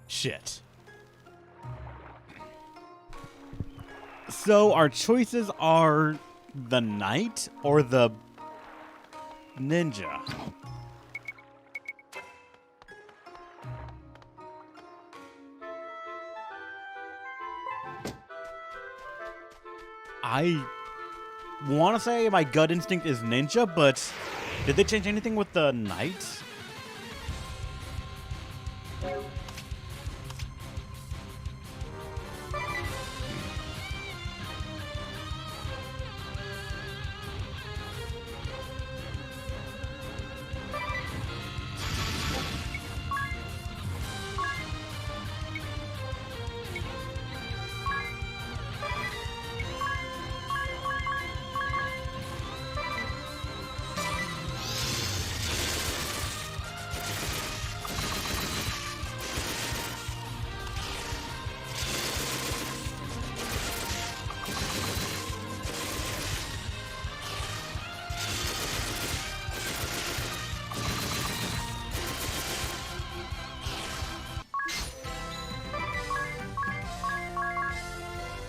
Shit. So our choices are the knight or the ninja. I want to say my gut instinct is ninja, but did they change anything with the knight?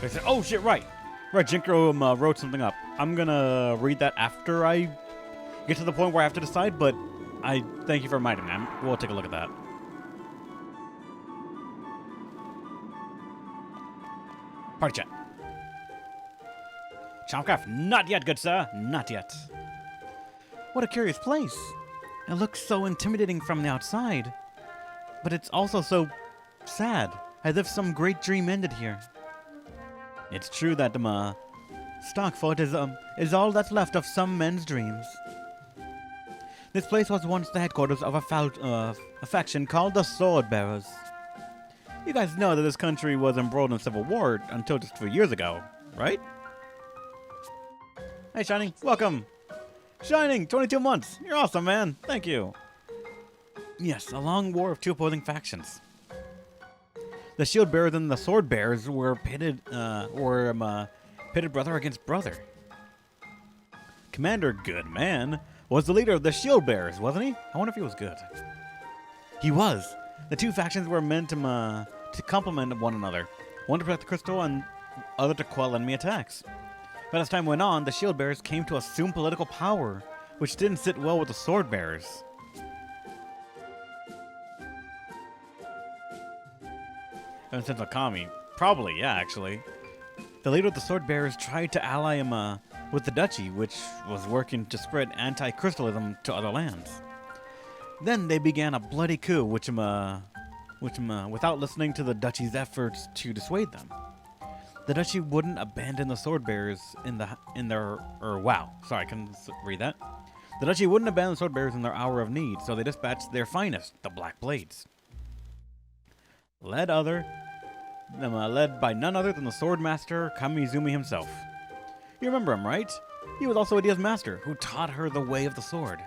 I said, oh shit, right. Right, Jinkro wrote something up. I'm gonna read that after I get to the point where I have to decide, but I thank you for reminding me. We'll take a look at that. Party chat. Chomcraft, not yet, good sir. Not yet. What a curious place. It looks so intimidating from the outside, but it's also so sad, as if some great dream ended here. It's true that Stockfort is all that's left of some men's dreams. This place was once the headquarters of a faction called the Sword Bearers. You guys know that this country was embroiled in civil war until just 2 years ago, right? Hey, Shining, welcome. Shining, 22 months. You're awesome, man. Thank you. Yes, a long war of two opposing factions. The Shield Bearers and the Sword Bearers were pitted brother against brother. Commander Goodman was the leader of the Shield Bearers, wasn't he? I wonder if he was good. He was. The two factions were meant to complement one another. One to protect the crystal and other to quell enemy attacks. But as time went on, the Shield Bearers came to assume political power, which didn't sit well with the Sword Bearers. In the sense of Kami. Probably, yeah, actually. The leader of the Sword Bearers tried to ally him with the Duchy, which was working to spread anti-crystalism to other lands. Then they began a bloody coup, which without listening to the Duchy's efforts to dissuade them. The Duchy wouldn't abandon the Sword Bearers wow, sorry, I couldn't read that. The Duchy wouldn't abandon the Sword Bearers in their hour of need, so they dispatched their finest, the Black Blades. Led by none other than the Sword Master Kamizumi himself. You remember him, right? He was also Idia's master, who taught her the way of the sword.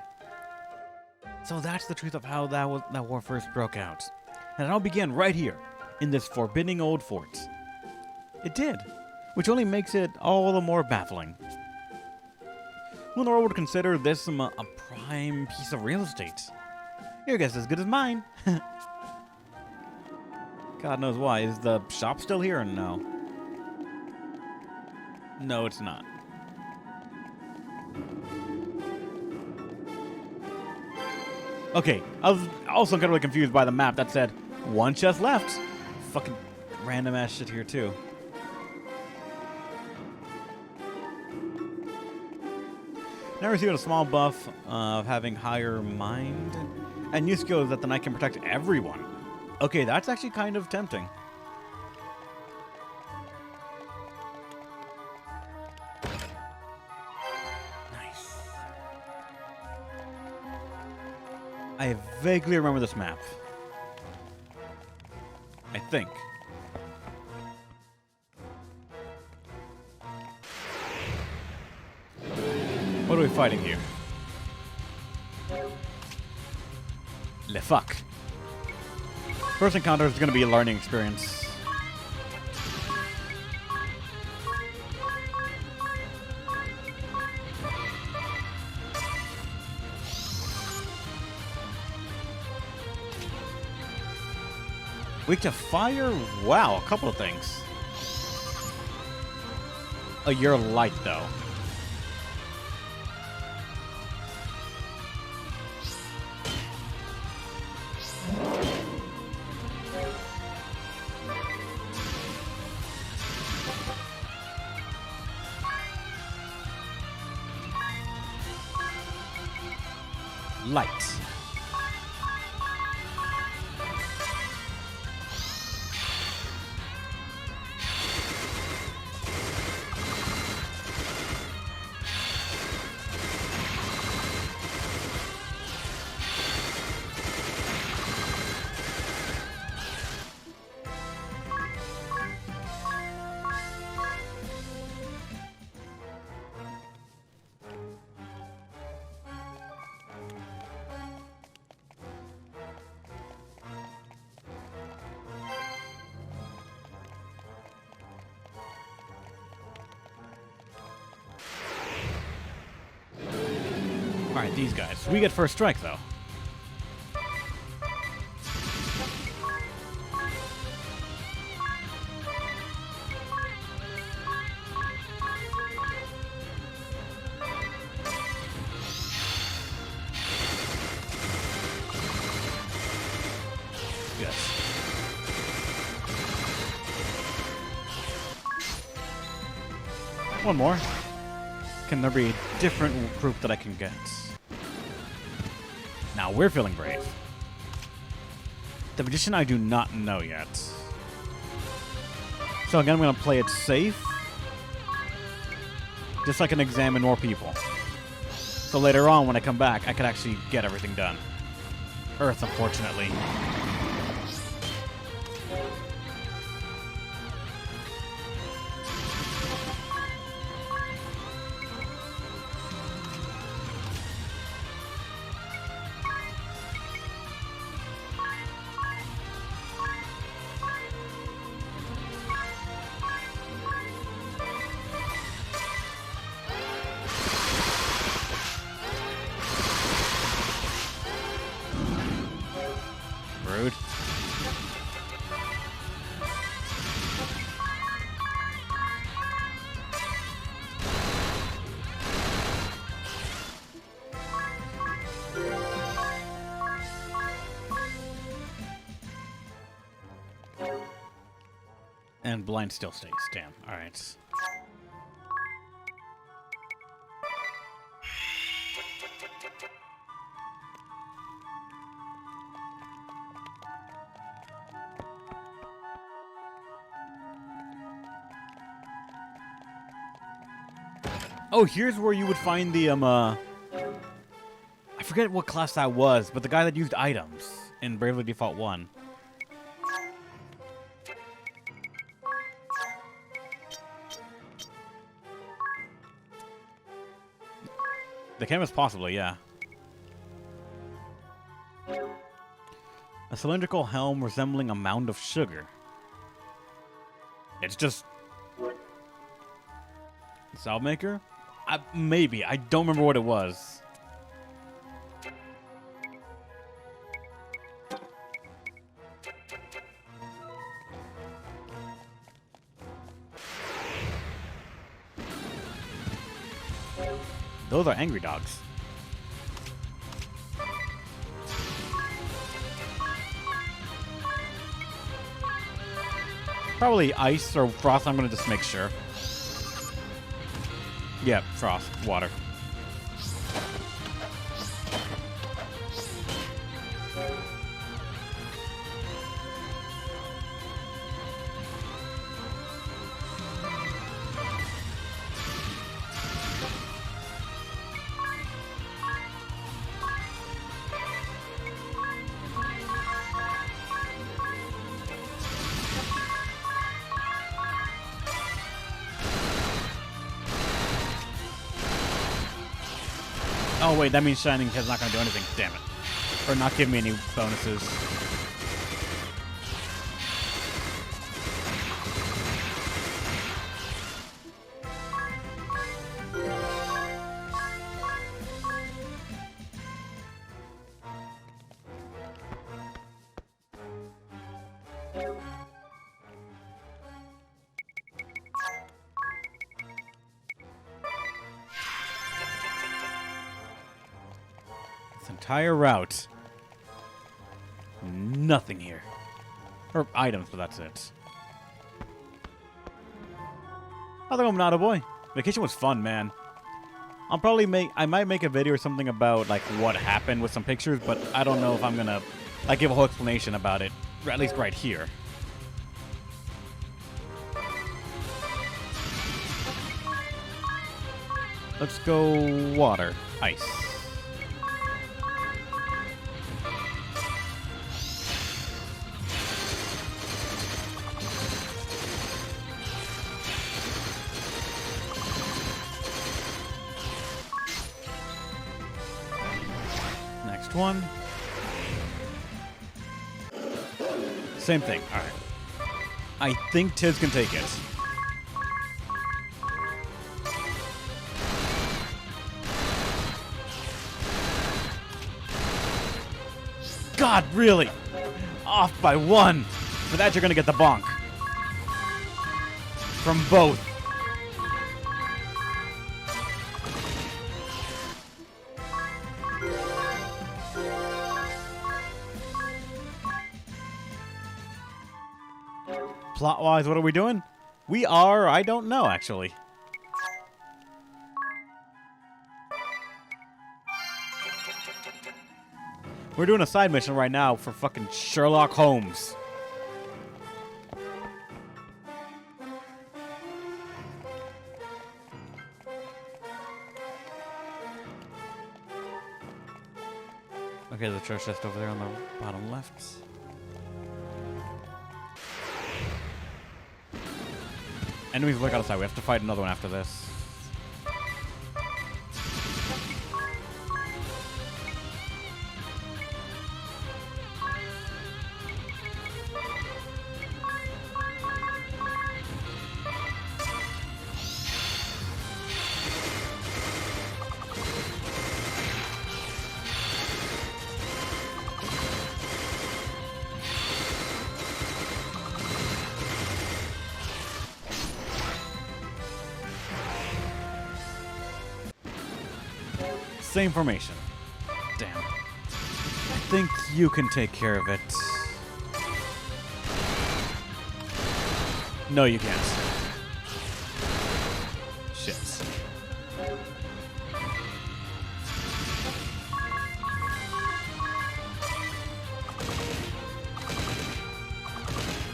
So that's the truth of how that war first broke out. And it all began right here, in this forbidding old fort. It did, which only makes it all the more baffling. Who in the world would consider this a prime piece of real estate? Your guess is as good as mine. God knows why. Is the shop still here or no? No, it's not. Okay, I was also kind of really confused by the map that said one chest left. Fucking random ass shit here too. Now received a small buff of having higher mind and new skills that the knight can protect everyone. Okay, that's actually kind of tempting. Nice. I vaguely remember this map. I think. What are we fighting here? Le fuck. First encounter is going to be a learning experience. Weak to fire? Wow, a couple of things. Oh, you're light, though. Light. Alright, these guys. We get first strike, though. Yes. One more. Can there be a different group that I can get? Now we're feeling brave. The magician I do not know yet. So again, I'm going to play it safe. Just so I can examine more people. So later on, when I come back, I can actually get everything done. Earth, unfortunately. Rude. And blind still stays. Damn. Alright. Oh, here's where you would find the, I forget what class that was, but the guy that used items in Bravely Default 1. The chemist, possibly, yeah. A cylindrical helm resembling a mound of sugar. It's just... Salve maker? Maybe. I don't remember what it was. Those are angry dogs. Probably ice or frost. I'm gonna just make sure. Yeah, frost, water. Oh wait, that means Shining Head's not gonna do anything. Damn it. Or not give me any bonuses. This entire route. Nothing here. Or items, but that's it. How's it going, Monado boy? Vacation was fun, man. I might make a video or something about, like, what happened with some pictures, but I don't know if I'm gonna, like, give a whole explanation about it. Or at least right here. Let's go water. Ice. Next one. Same thing. All right. I think Tiz can take it. God, really? Off by one. For that, you're gonna get the bonk. From both. Plot-wise, what are we doing? We are, I don't know, actually. We're doing a side mission right now for fucking Sherlock Holmes. Okay, the treasure chest over there on the bottom left. Enemies look outside. We have to fight another one after this. Same formation. Damn. I think you can take care of it. No, you can't. Shit.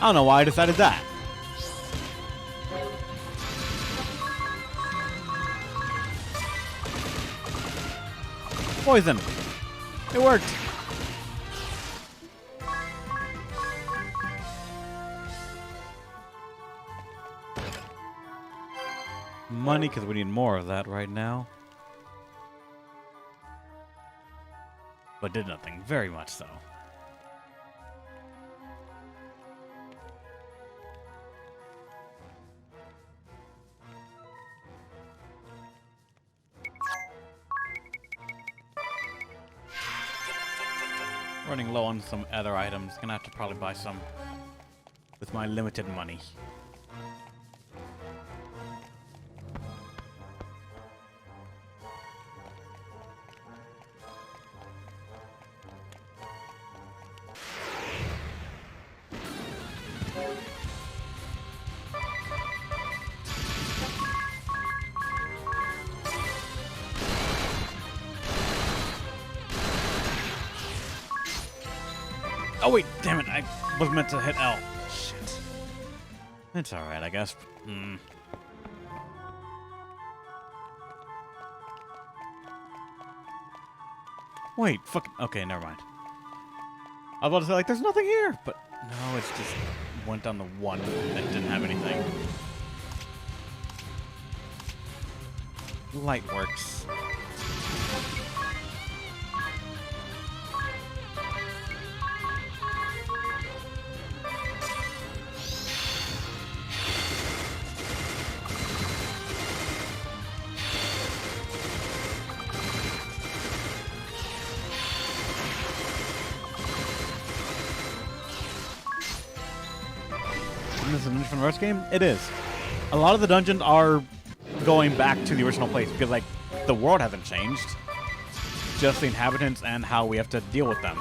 I don't know why I decided that. Poison. It worked. Money, because we need more of that right now. But did nothing. Very much so. Running low on some other items. Gonna have to probably buy some with my limited money. Oh wait, damn it, I was meant to hit L. Shit. It's alright, I guess. Wait, fuck. Okay, never mind. I was about to say, like, there's nothing here, but no, it's just went down the one that didn't have anything. Light works. this is a dungeon from the first game? It is. A lot of the dungeons are going back to the original place because, like, the world hasn't changed. Just the inhabitants and how we have to deal with them.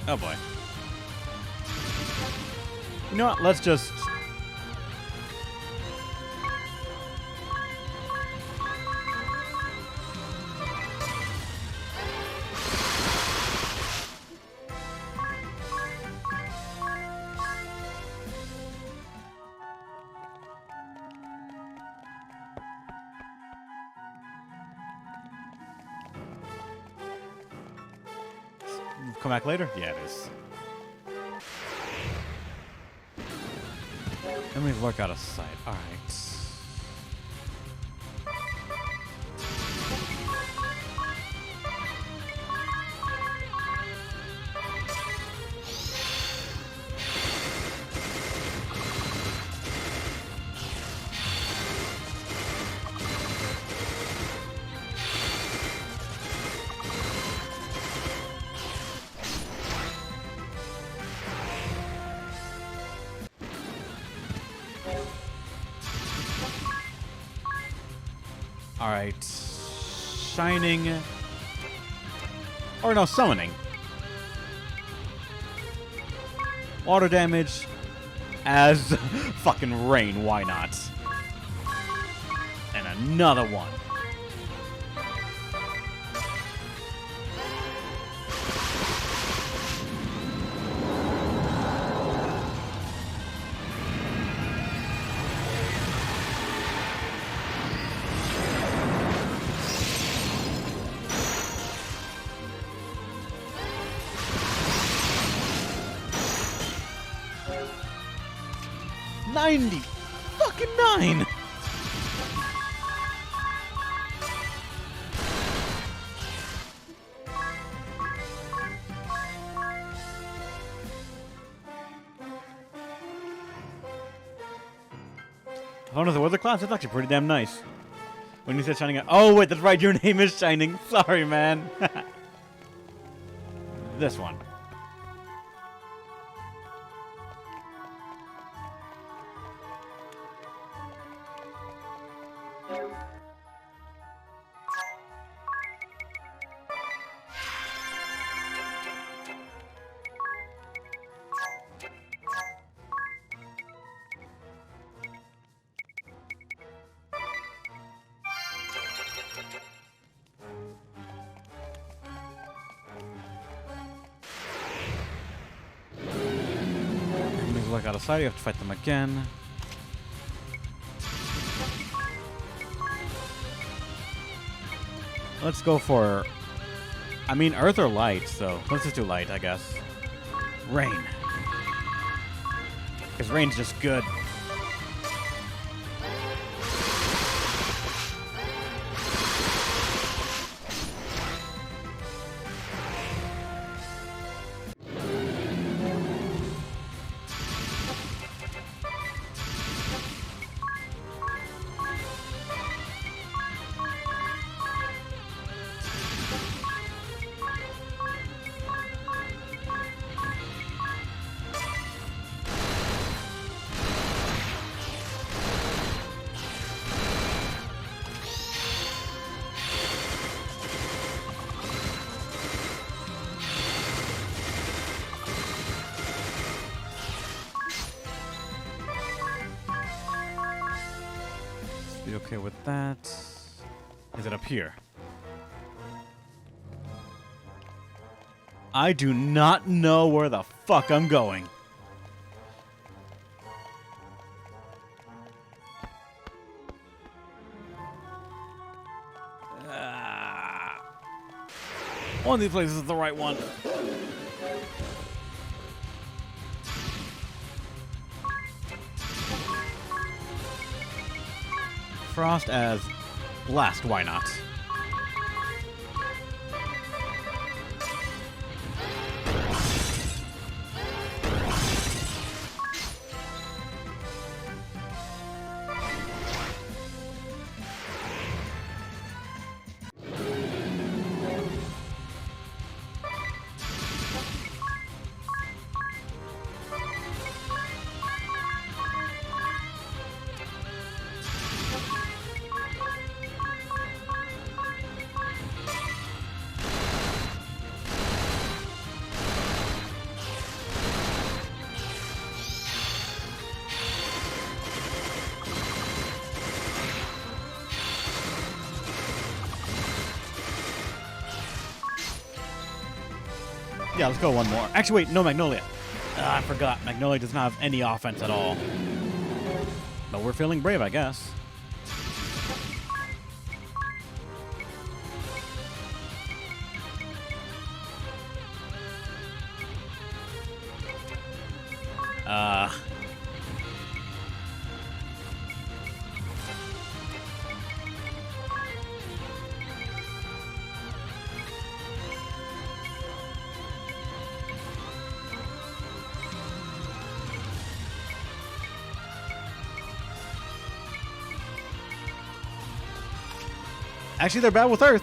Oh boy. You know what? Let's just... Come back later? Yeah, it is. Let me work out of sight. Alright. Alright. Shining. Or no, summoning. Water damage as fucking rain, why not? And another one. Fucking 9! Oh no, the weather class? That's actually pretty damn nice. When you said Shining out. Oh wait, that's right, your name is Shining. Sorry, man. This one. Look out of sight, you have to fight them again. Let's go for... I mean, earth or light, so let's just do light, I guess. Rain. Because rain's just good. Be okay with that. Is it up here? I do not know where the fuck I'm going. One of these places is the right one. Frost as Blast, why not? Yeah, let's go one more. Actually, wait, no, Magnolia. I forgot. Magnolia does not have any offense at all. But we're feeling brave, I guess. Actually, they're bad with Earth.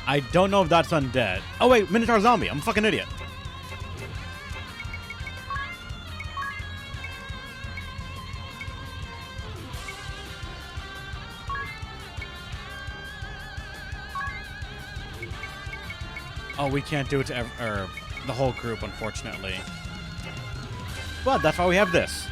I don't know if that's undead. Oh wait, Minotaur zombie. I'm a fucking idiot. Oh, we can't do it to the whole group, unfortunately. But that's why we have this.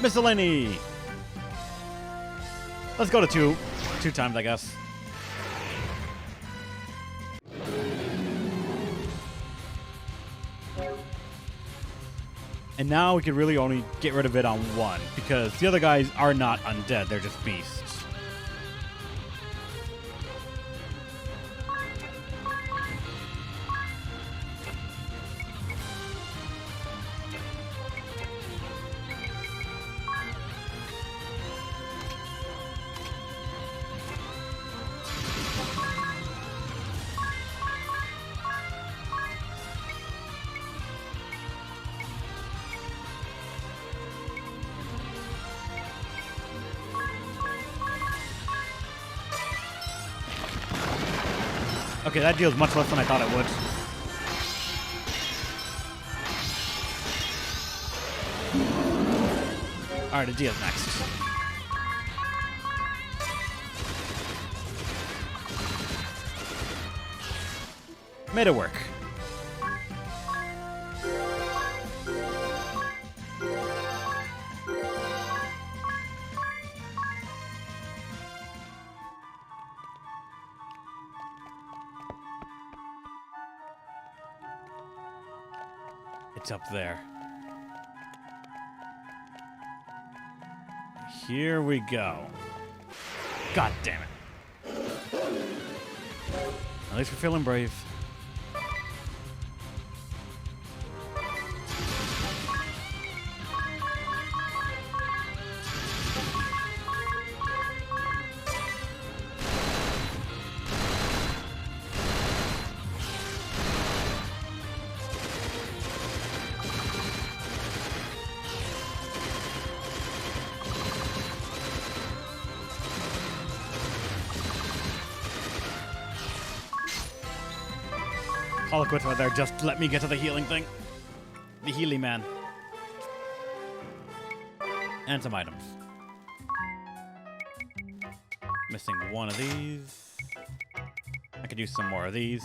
Miscellany! Let's go to two times, I guess. And now we could really only get rid of it on one, because the other guys are not undead, they're just beasts. Okay, that deals much less than I thought it would. Alright, it deals next. Made it work. It's up there. Here we go. God damn it. At least we're feeling brave. Call it quits right there. Just let me get to the healing thing. The Healy Man. And some items. Missing one of these. I could use some more of these.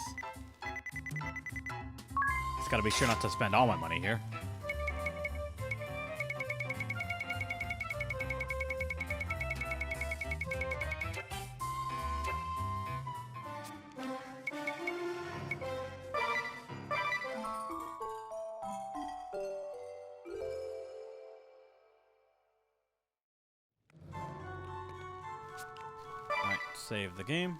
Just gotta be sure not to spend all my money here. Alright, save the game.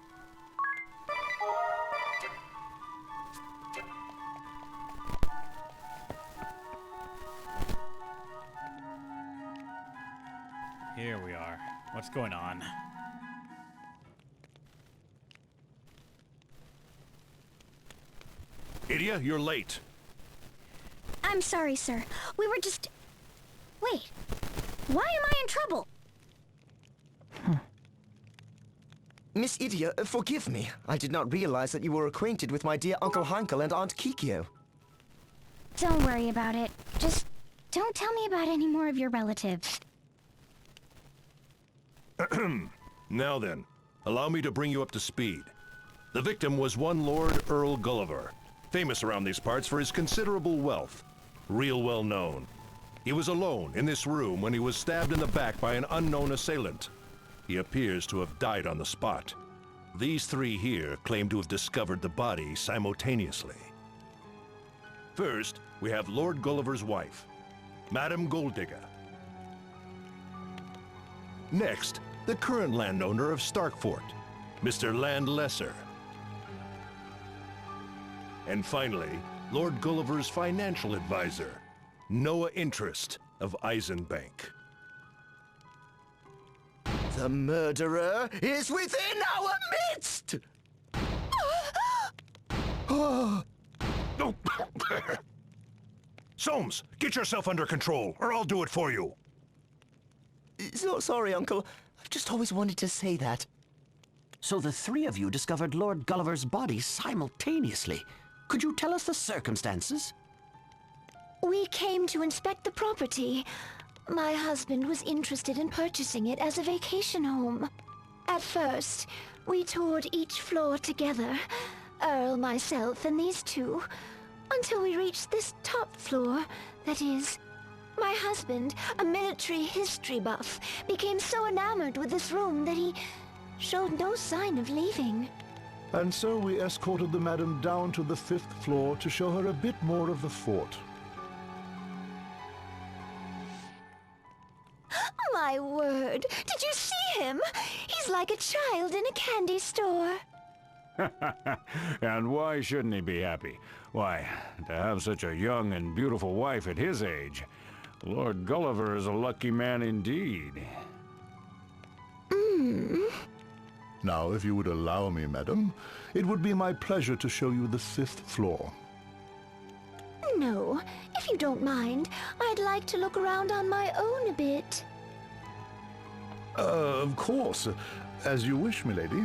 Here we are. What's going on? Idia, you're late. I'm sorry, sir. We were just... Wait. Why am I in trouble? Miss Idia, forgive me. I did not realize that you were acquainted with my dear Uncle Heinkel and Aunt Kikyo. Don't worry about it. Just don't tell me about any more of your relatives. Now then, allow me to bring you up to speed. The victim was one Lord Earl Gulliver, famous around these parts for his considerable wealth. Real well known. He was alone in this room when he was stabbed in the back by an unknown assailant. He appears to have died on the spot. These three here claim to have discovered the body simultaneously. First, we have Lord Gulliver's wife, Madame Golddigger. Next, the current landowner of Starkfort, Mr. Landlesser. And finally, Lord Gulliver's financial advisor, Noah Interest of Eisenbank. The murderer is within our midst! Oh. Sholmes, get yourself under control, or I'll do it for you. So sorry, Uncle. I've just always wanted to say that. So the three of you discovered Lord Gulliver's body simultaneously. Could you tell us the circumstances? We came to inspect the property. My husband was interested in purchasing it as a vacation home. At first, we toured each floor together. Earl, myself, and these two. Until we reached this top floor, that is. My husband, a military history buff, became so enamored with this room that he showed no sign of leaving. And so we escorted the madam down to the 5th floor to show her a bit more of the fort. My word, did you see him? He's like a child in a candy store. And why shouldn't he be happy? Why, to have such a young and beautiful wife at his age, Lord Gulliver is a lucky man indeed. Now, if you would allow me, madam, it would be my pleasure to show you the 5th floor. No, if you don't mind, I'd like to look around on my own a bit. Of course. As you wish, milady.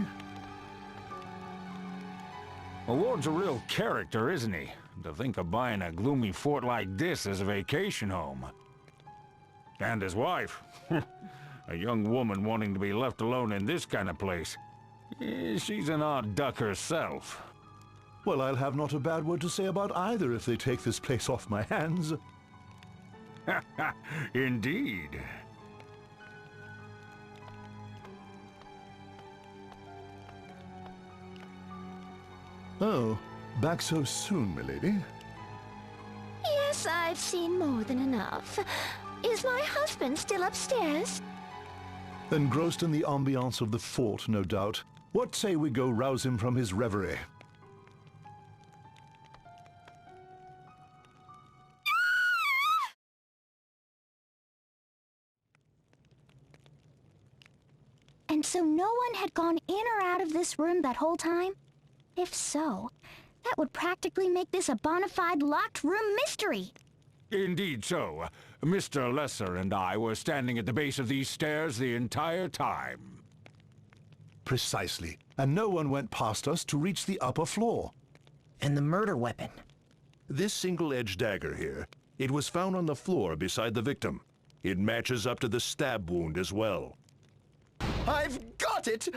The Lord's a real character, isn't he? To think of buying a gloomy fort like this as a vacation home. And his wife. A young woman wanting to be left alone in this kind of place. She's an odd duck herself. Well, I'll have not a bad word to say about either if they take this place off my hands. Indeed. Oh, back so soon, milady? Yes, I've seen more than enough. Is my husband still upstairs? Engrossed in the ambiance of the fort, no doubt. What say we go rouse him from his reverie? And so no one had gone in or out of this room that whole time? If so, that would practically make this a bona fide locked room mystery. Indeed so. Mr. Lesser and I were standing at the base of these stairs the entire time. Precisely. And no one went past us to reach the upper floor. And the murder weapon? This single-edged dagger here, it was found on the floor beside the victim. It matches up to the stab wound as well. I've got it!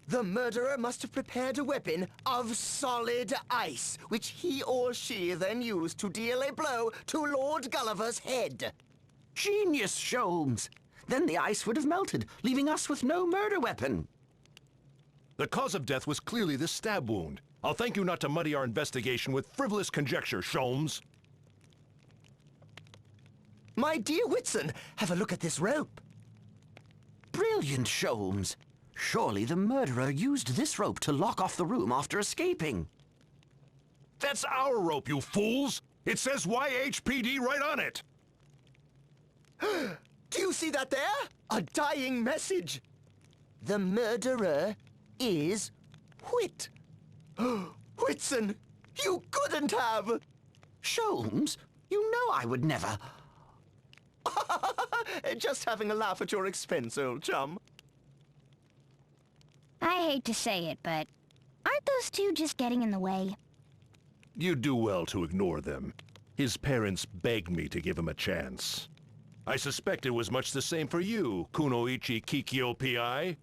The murderer must have prepared a weapon of solid ice, which he or she then used to deal a blow to Lord Gulliver's head. Genius, Sholmes! Then the ice would have melted, leaving us with no murder weapon. The cause of death was clearly the stab wound. I'll thank you not to muddy our investigation with frivolous conjecture, Sholmes. My dear Whitson, have a look at this rope. Brilliant, Sholmes. Surely the murderer used this rope to lock off the room after escaping. That's our rope, you fools! It says YHPD right on it! Do you see that there? A dying message. The murderer is Whit. Whitson, you couldn't have. Sholmes, you know I would never. Just having a laugh at your expense, old chum. I I hate to say it, but aren't those two just getting in the way? You do well to ignore them. His parents begged me to give him a chance. I suspect it was much the same for you, Kunoichi Kikyo Pi.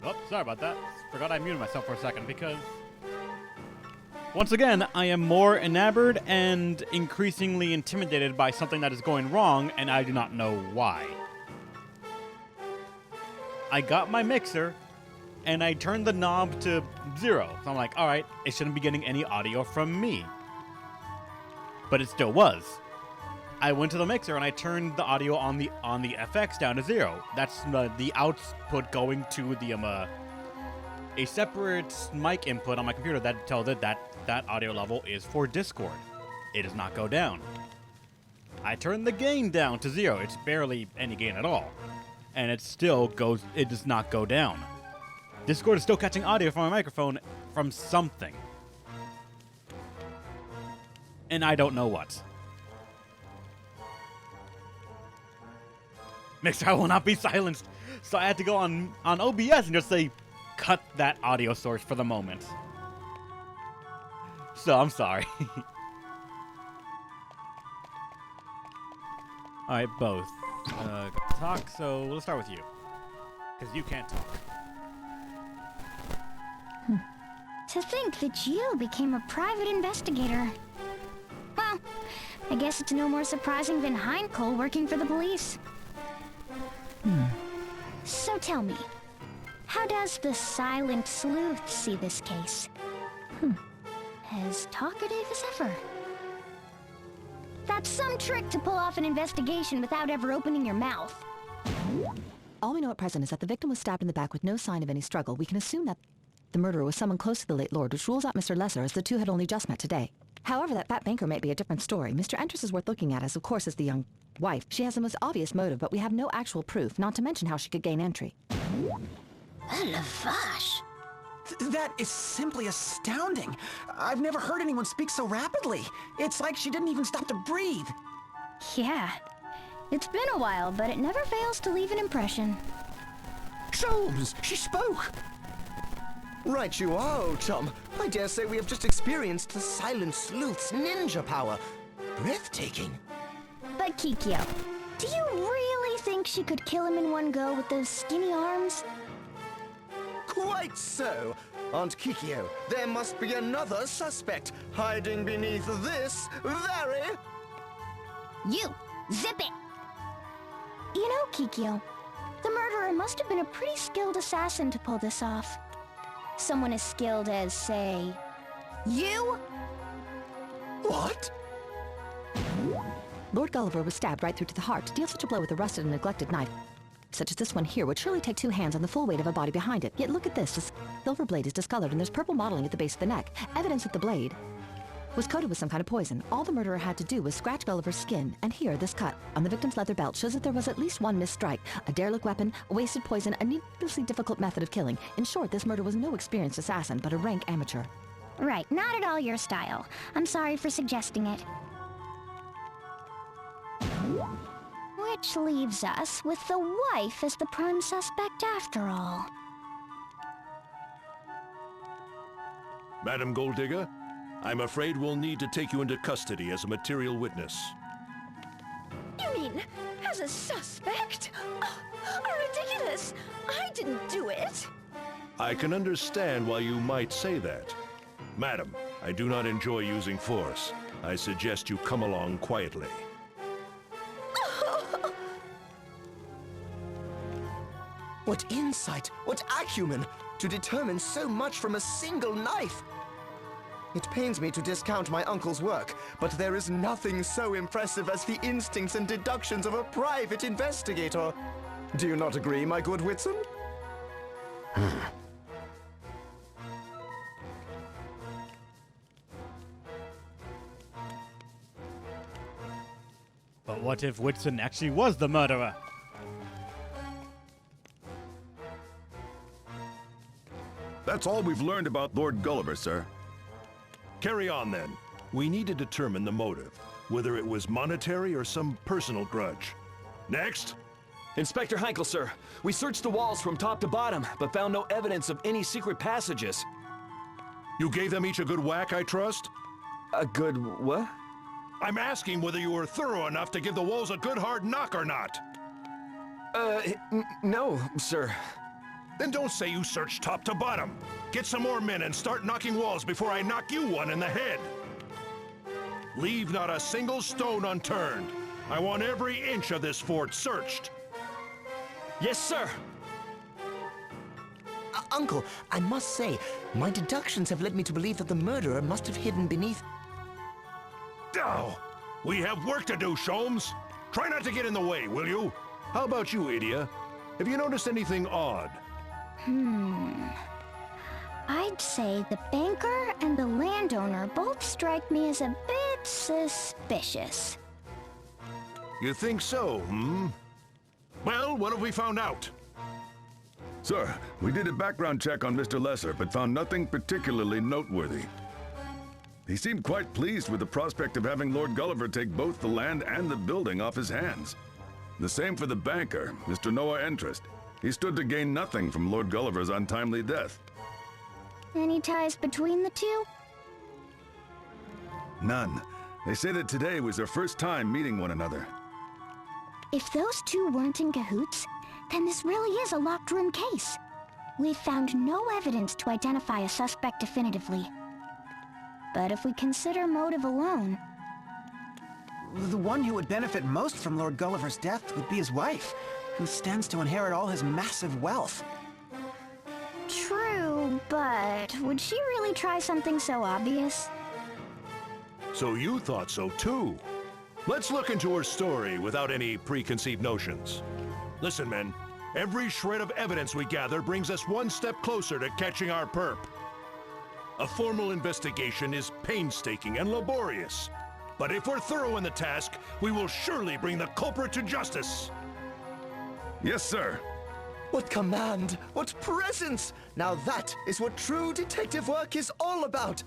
Oh, sorry about that. Forgot I muted myself for a second because... Once again, I am more enamored and increasingly intimidated by something that is going wrong, and I do not know why. I got my mixer, and I turned the knob to 0. So I'm like, alright, it shouldn't be getting any audio from me. But it still was. I went to the mixer and I turned the audio on the FX down to 0. That's the output going to the a separate mic input on my computer that tells it that audio level is for Discord. It does not go down. I turned the gain down to 0. It's barely any gain at all, and it does not go down. Discord is still catching audio from my microphone from something, and I don't know what. Mixer, I will not be silenced. So I had to go on OBS and just say, cut that audio source for the moment. So I'm sorry. Alright, both. Talk, so let's start with you. Because you can't talk. To think that you became a private investigator. Well, I guess it's no more surprising than Hindcole working for the police. So tell me, how does the Silent Sleuth see this case? As talkative as ever. That's some trick to pull off an investigation without ever opening your mouth. All we know at present is that the victim was stabbed in the back with no sign of any struggle. We can assume that the murderer was someone close to the late lord, which rules out Mr. Lesser, as the two had only just met today. However, that fat banker might be a different story. Mr. Entrus is worth looking at, as of course is the young wife. She has the most obvious motive, but we have no actual proof, not to mention how she could gain entry. La vache. That is simply astounding. I've never heard anyone speak so rapidly. It's like she didn't even stop to breathe. Yeah. It's been a while, but it never fails to leave an impression. Sholmes, she spoke. Right you are, old chum. I dare say we have just experienced the Silent Sleuth's ninja power. Breathtaking. But Kikyo, do you really think she could kill him in one go with those skinny arms? Quite so. Aunt Kikyo, there must be another suspect hiding beneath this very... You! Zip it! You know, Kikyo, the murderer must have been a pretty skilled assassin to pull this off. Someone as skilled as, say, you? What? Lord Gulliver was stabbed right through to the heart. To deal such a blow with a rusted and neglected knife, such as this one here, would surely take 2 hands and the full weight of a body behind it. Yet look at this. The silver blade is discolored and there's purple mottling at the base of the neck. Evidence that the blade was coated with some kind of poison. All the murderer had to do was scratch Gulliver's skin, and here, this cut on the victim's leather belt shows that there was at least one missed strike, a derelict weapon, a wasted poison, a needlessly difficult method of killing. In short, this murder was no experienced assassin, but a rank amateur. Right, not at all your style. I'm sorry for suggesting it. Which leaves us with the wife as the prime suspect after all. Madam Golddigger, I'm afraid we'll need to take you into custody as a material witness. You mean, as a suspect? Oh, ridiculous! I didn't do it! I can understand why you might say that. Madam, I do not enjoy using force. I suggest you come along quietly. What insight, what acumen, to determine so much from a single knife! It pains me to discount my uncle's work, but there is nothing so impressive as the instincts and deductions of a private investigator. Do you not agree, my good Whitson? But what if Whitson actually was the murderer? That's all we've learned about Lord Gulliver, sir. Carry on, then. We need to determine the motive, whether it was monetary or some personal grudge. Next! Inspector Heinkel, sir. We searched the walls from top to bottom, but found no evidence of any secret passages. You gave them each a good whack, I trust? A good what? I'm asking whether you were thorough enough to give the walls a good hard knock or not. No, sir. Then don't say you searched top to bottom. Get some more men and start knocking walls before I knock you one in the head. Leave not a single stone unturned. I want every inch of this fort searched. Yes, sir. Uncle, I must say, my deductions have led me to believe that the murderer must have hidden beneath... Oh, we have work to do, Sholmes. Try not to get in the way, will you? How about you, Idia? Have you noticed anything odd? I'd say the banker and the landowner both strike me as a bit suspicious. You think so, hmm? Well, what have we found out? Sir, we did a background check on Mr. Lesser, but found nothing particularly noteworthy. He seemed quite pleased with the prospect of having Lord Gulliver take both the land and the building off his hands. The same for the banker, Mr. Noah Entrust. He stood to gain nothing from Lord Gulliver's untimely death. Any ties between the two? None. They say that today was their first time meeting one another. If those two weren't in cahoots, then this really is a locked room case. We've found no evidence to identify a suspect definitively. But if we consider motive alone... The one who would benefit most from Lord Gulliver's death would be his wife, who stands to inherit all his massive wealth. True, but would she really try something so obvious? So you thought so too. Let's look into her story without any preconceived notions. Listen, men, every shred of evidence we gather brings us one step closer to catching our perp. A formal investigation is painstaking and laborious. But if we're thorough in the task, we will surely bring the culprit to justice. Yes, sir. What command! What presence! Now that is what true detective work is all about!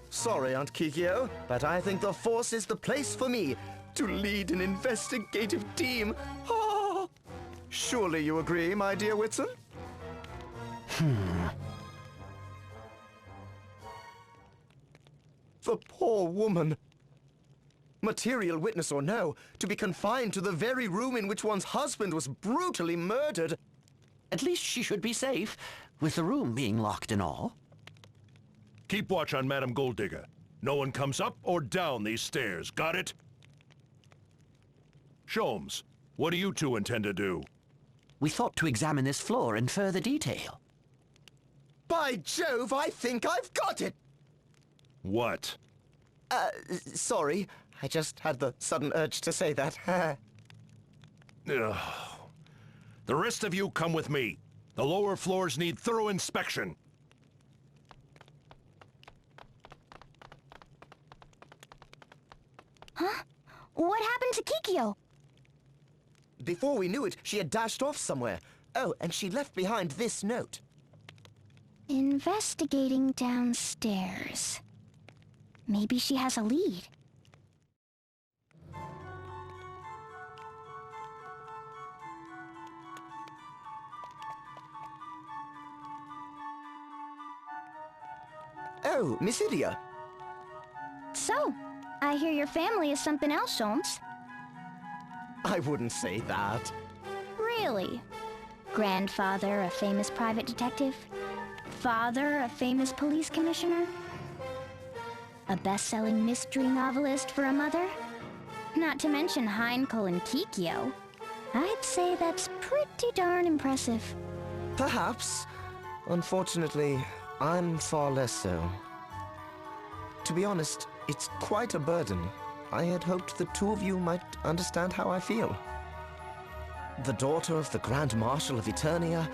Sorry, Aunt Kikyo, but I think the Force is the place for me to lead an investigative team. Oh, surely you agree, my dear Whitson? The poor woman. Material witness or no, to be confined to the very room in which one's husband was brutally murdered. At least she should be safe, with the room being locked and all. Keep watch on Madame Golddigger. No one comes up or down these stairs, got it? Sholmes, what do you two intend to do? We thought to examine this floor in further detail. By Jove, I think I've got it! What? Sorry. I just had the sudden urge to say that. Ugh. The rest of you come with me. The lower floors need thorough inspection. Huh? What happened to Kikyo? Before we knew it, she had dashed off somewhere. Oh, and she left behind this note. Investigating downstairs. Maybe she has a lead. Oh, Miss Idia. So, I hear your family is something else, Sholmes. I wouldn't say that. Really? Grandfather, a famous private detective? Father, a famous police commissioner? A best-selling mystery novelist for a mother? Not to mention Heinkel and Kikyo. I'd say that's pretty darn impressive. Perhaps. Unfortunately, I'm far less so. To be honest, it's quite a burden. I had hoped the two of you might understand how I feel. The daughter of the Grand Marshal of Eternia,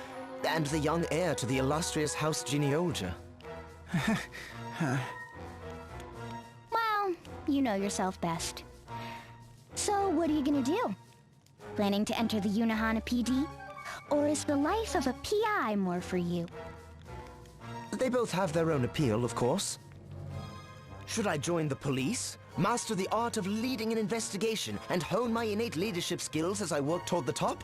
and the young heir to the illustrious House Genealogia. Well, you know yourself best. So, what are you gonna do? Planning to enter the Unahana PD? Or is the life of a PI more for you? They both have their own appeal, of course. Should I join the police, master the art of leading an investigation, and hone my innate leadership skills as I work toward the top?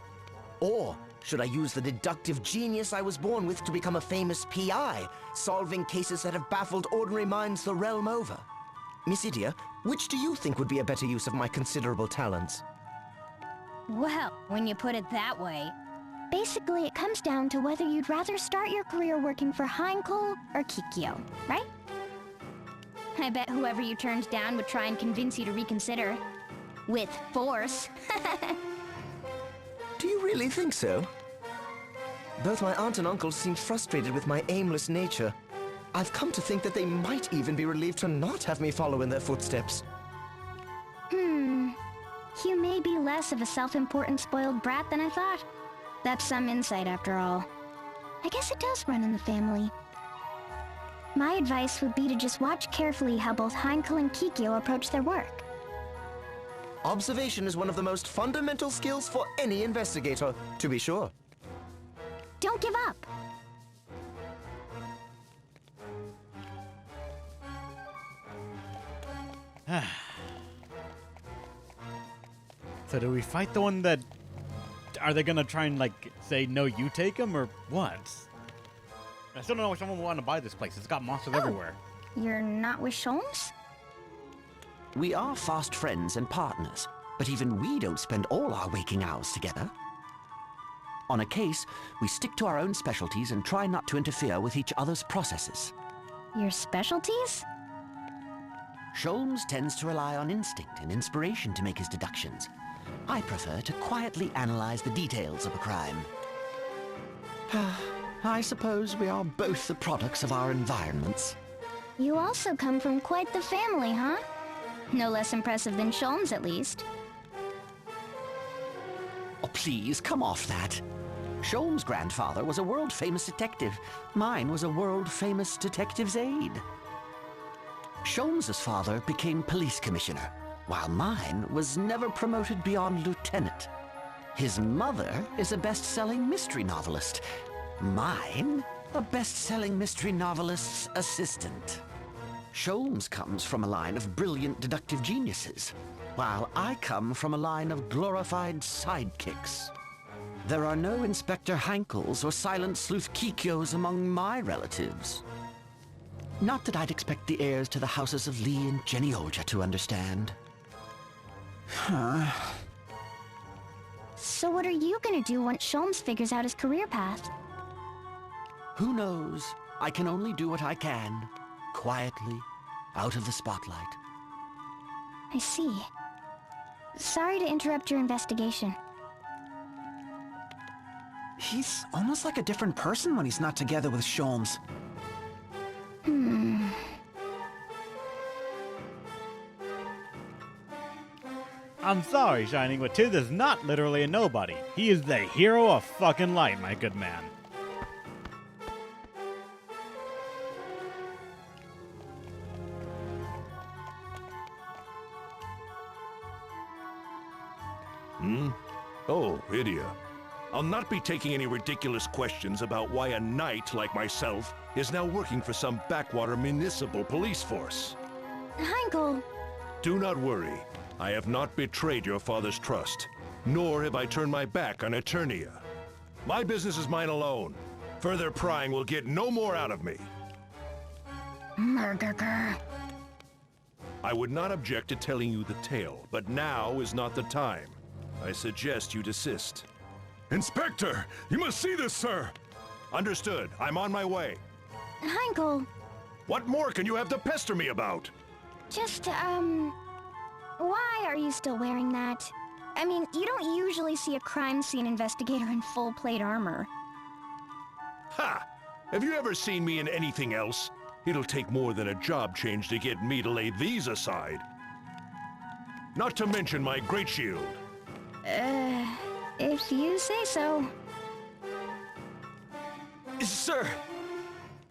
Or should I use the deductive genius I was born with to become a famous PI, solving cases that have baffled ordinary minds the realm over? Miss Idia, which do you think would be a better use of my considerable talents? Well, when you put it that way... Basically, it comes down to whether you'd rather start your career working for Heinkel or Kikyo, right? I bet whoever you turned down would try and convince you to reconsider. With force. Do you really think so? Both my aunt and uncle seem frustrated with my aimless nature. I've come to think that they might even be relieved to not have me follow in their footsteps. You may be less of a self-important spoiled brat than I thought. That's some insight after all. I guess it does run in the family. My advice would be to just watch carefully how both Heinkel and Kikyo approach their work. Observation is one of the most fundamental skills for any investigator, to be sure. Don't give up. So do we fight the one that... Are they gonna try and, like, say, no, you take him, or what? I still don't know if someone will want to buy this place. It's got monsters everywhere. You're not with Sholmes? We are fast friends and partners, but even we don't spend all our waking hours together. On a case, we stick to our own specialties and try not to interfere with each other's processes. Your specialties? Sholmes tends to rely on instinct and inspiration to make his deductions. I prefer to quietly analyze the details of a crime. I suppose we are both the products of our environments. You also come from quite the family, huh? No less impressive than Sholmes, at least. Oh, please, come off that. Sholmes' grandfather was a world-famous detective. Mine was a world-famous detective's aide. Sholmes' father became police commissioner, while mine was never promoted beyond lieutenant. His mother is a best-selling mystery novelist. Mine, a best-selling mystery novelist's assistant. Sholmes comes from a line of brilliant deductive geniuses, while I come from a line of glorified sidekicks. There are no Inspector Heinkels or Silent Sleuth Kikyos among my relatives. Not that I'd expect the heirs to the houses of Lee and Genioja to understand. So what are you gonna do once Sholmes figures out his career path? Who knows? I can only do what I can. Quietly, out of the spotlight. I see. Sorry to interrupt your investigation. He's almost like a different person when he's not together with Sholmes. I'm sorry, Shining, but Tiz is not literally a nobody. He is the hero of fucking light, my good man. Oh, Idia. I'll not be taking any ridiculous questions about why a knight like myself is now working for some backwater municipal police force. Heinkel! Do not worry. I have not betrayed your father's trust, nor have I turned my back on Eternia. My business is mine alone. Further prying will get no more out of me. Murderer. I would not object to telling you the tale, but now is not the time. I suggest you desist. Inspector, you must see this, sir! Understood. I'm on my way. Heinkel, What more can you have to pester me about? just, why are you still wearing that? I mean, you don't usually see a crime scene investigator in full plate armor. Ha! Have you ever seen me in anything else? It'll take more than a job change to get me to lay these aside. Not to mention my great shield. If you say so. Sir!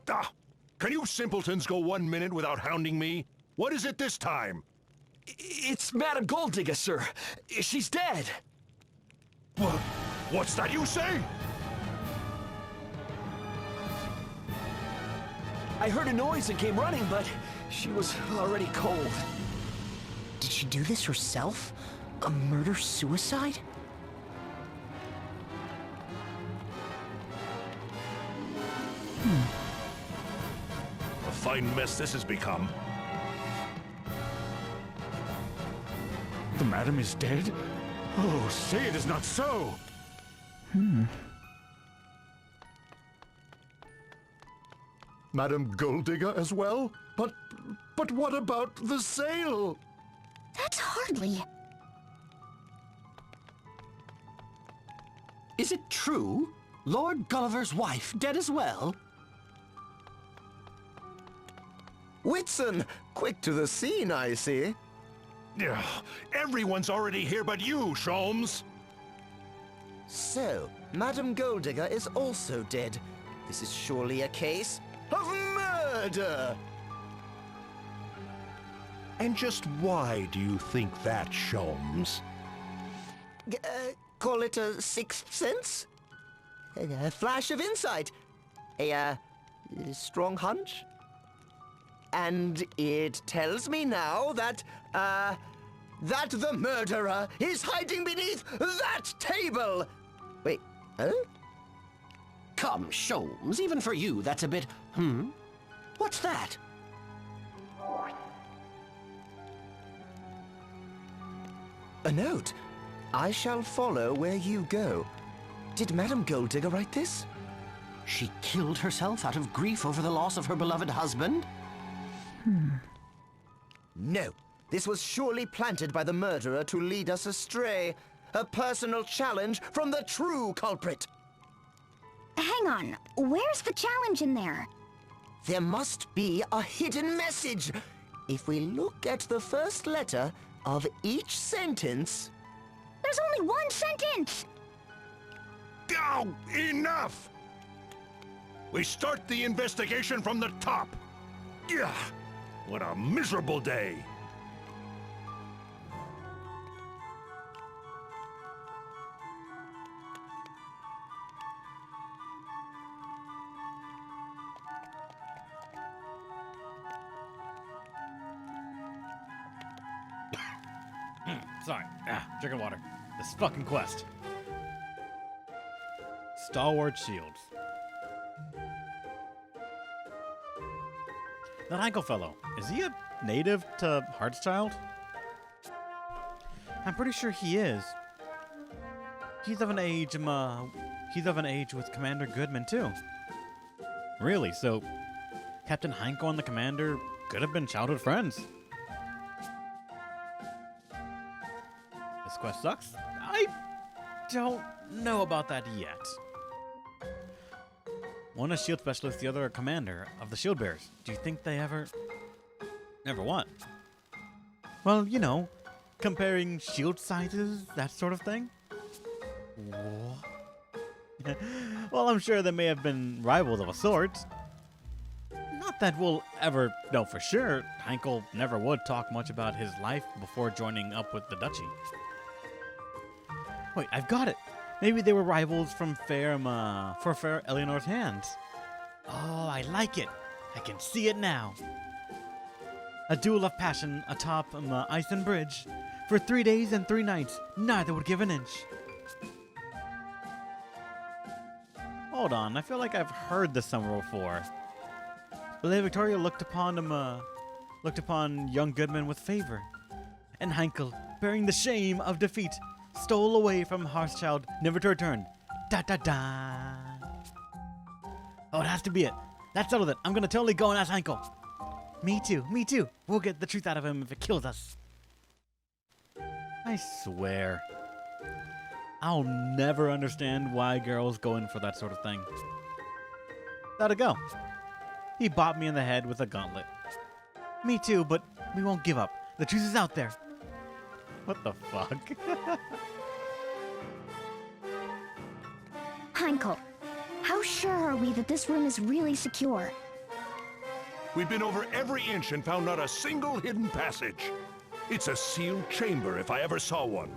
Ah! Can you simpletons go 1 minute without hounding me? What is it this time? It's Madame Golddigger, sir. She's dead. What's that you say? I heard a noise and came running, but she was already cold. Did she do this herself? A murder-suicide? A fine mess this has become. The madam is dead? Oh, say it is not so! Madam Golddigger as well? But what about the sale? That's hardly... Is it true? Lord Gulliver's wife dead as well? Whitson, quick to the scene, I see. Ugh, everyone's already here but you, Sholmes. So, Madame Golddigger is also dead. This is surely a case of murder! And just why do you think that, Sholmes? Call it a sixth sense? A flash of insight? A strong hunch? And it tells me now that the murderer is hiding beneath that table! Wait, huh? Come, Sholmes, even for you, that's a bit... What's that? A note. I shall follow where you go. Did Madame Golddigger write this? She killed herself out of grief over the loss of her beloved husband? No. This was surely planted by the murderer to lead us astray. A personal challenge from the true culprit. Hang on, where's the challenge in there? There must be a hidden message. If we look at the first letter of each sentence... There's only one sentence! Oh, enough! We start the investigation from the top. Yeah, what a miserable day. Sorry. Drinking water. This fucking quest. Stalwart Shields. That Hankel fellow, is he a native to Heartschild? I'm pretty sure he is. He's of an age, with Commander Goodman too. Really? So, Captain Hanko and the Commander could have been childhood friends. This quest sucks? I don't know about that yet. One a shield specialist, the other a commander of the shield bearers. Do you think they ever what? Well, you know, comparing shield sizes, that sort of thing. Well, I'm sure they may have been rivals of a sort. Not that we'll ever know for sure. Hankel never would talk much about his life before joining up with the Duchy. Wait, I've got it. Maybe they were rivals from fair Eleanor's hands. Oh, I like it. I can see it now. A duel of passion atop Ison Bridge. For 3 days and 3 nights, neither would give an inch. Hold on, I feel like I've heard this somewhere before. Lady Victoria looked upon young Goodman with favor. And Hankel, bearing the shame of defeat, stole away from Hearthchild, never to return. Da da da. Oh, it has to be it. That settled it. I'm gonna totally go and ask Hankel. Me too. We'll get the truth out of him if it kills us. I swear. I'll never understand why girls go in for that sort of thing. Let it go. He bopped me in the head with a gauntlet. Me too, but we won't give up. The truth is out there. What the fuck? Hankel, how sure are we that this room is really secure? We've been over every inch and found not a single hidden passage. It's a sealed chamber if I ever saw one.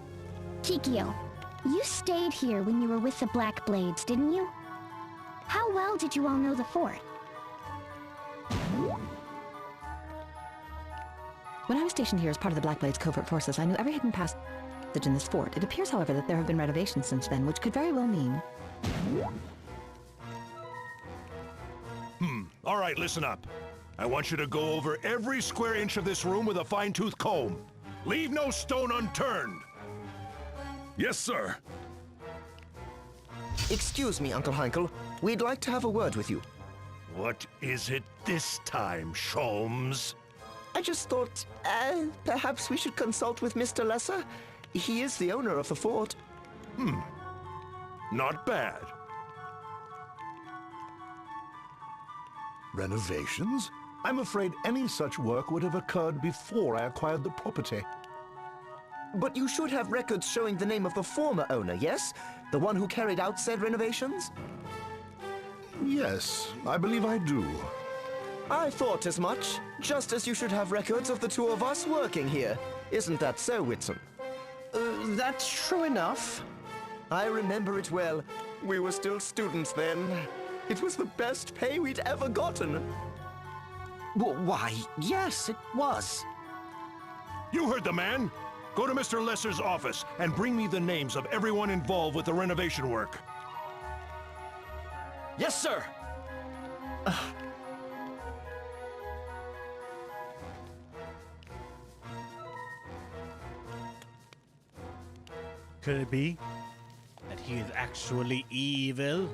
Kikyo, you stayed here when you were with the Black Blades, didn't you? How well did you all know the fort? When I was stationed here as part of the Black Blades covert forces, I knew every hidden passage in this fort. It appears, however, that there have been renovations since then, which could very well mean... All right, listen up. I want you to go over every square inch of this room with a fine-tooth comb. Leave no stone unturned. Yes, sir. Excuse me, Uncle Heinkel. We'd like to have a word with you. What is it this time, Sholmes? I just thought, perhaps we should consult with Mr. Lesser. He is the owner of the fort. Not bad. Renovations? I'm afraid any such work would have occurred before I acquired the property. But you should have records showing the name of the former owner, yes? The one who carried out said renovations? Yes, I believe I do. I thought as much. Just as you should have records of the two of us working here. Isn't that so, Whitson? That's true enough. I remember it well. We were still students then. It was the best pay we'd ever gotten. Why, yes, it was. You heard the man. Go to Mr. Lesser's office and bring me the names of everyone involved with the renovation work. Yes, sir! Could it be that he is actually evil?